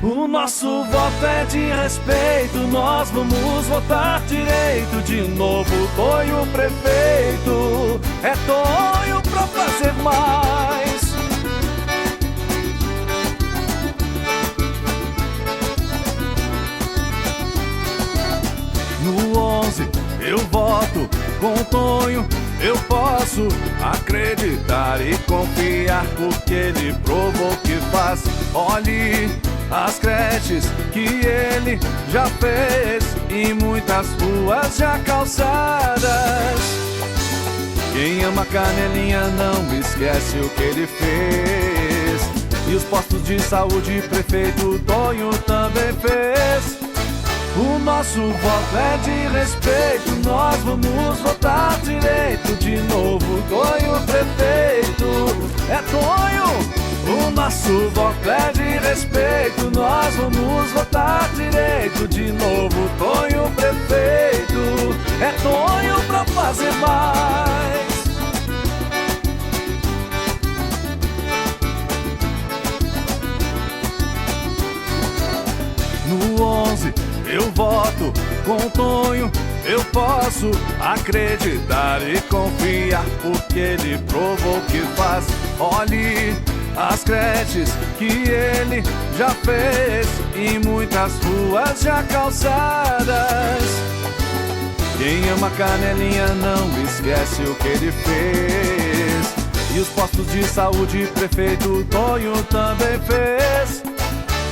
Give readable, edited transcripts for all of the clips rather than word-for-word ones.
O nosso voto é de respeito, nós vamos votar direito. De novo, Tonho prefeito, é Tonho pra fazer mais. No 11 eu voto com Tonho, eu posso acreditar e confiar, porque ele provou que faz. Olhe as creches que ele já fez e muitas ruas já calçadas. Quem ama Canelinha não esquece o que ele fez. E os postos de saúde, prefeito Tonho também fez. O nosso voto é de respeito, nós vamos votar direito. De novo, Tonho prefeito, é Tonho. O nosso voto é de respeito, nós vamos votar direito. De novo, Tonho prefeito, é Tonho pra fazer mais. No 11 eu voto com Tonho, eu posso acreditar e confiar, porque ele provou que faz. Olhe as creches que ele já fez e muitas ruas já calçadas. Quem ama Canelinha não esquece o que ele fez. E os postos de saúde, prefeito Tonho também fez.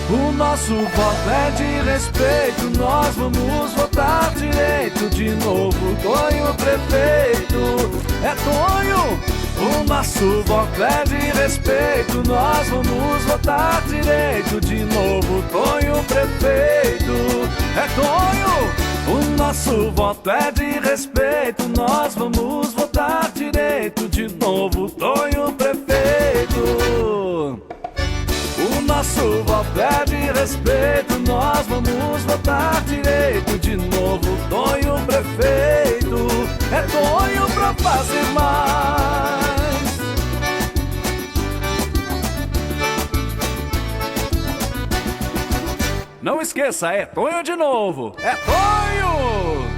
O nosso voto é de respeito, nós vamos votar direito. De novo, Tonho prefeito, é Tonho. O nosso voto é de respeito, nós vamos votar direito. De novo, Tonho prefeito, é Tonho. O nosso voto é de respeito, nós vamos votar direito. De novo, Tonho prefeito. O nosso voto é de respeito, nós vamos votar direito. De novo, Tonho prefeito, é Tonho pra fazer mais. Não esqueça, é Tonho de novo, é Tonho!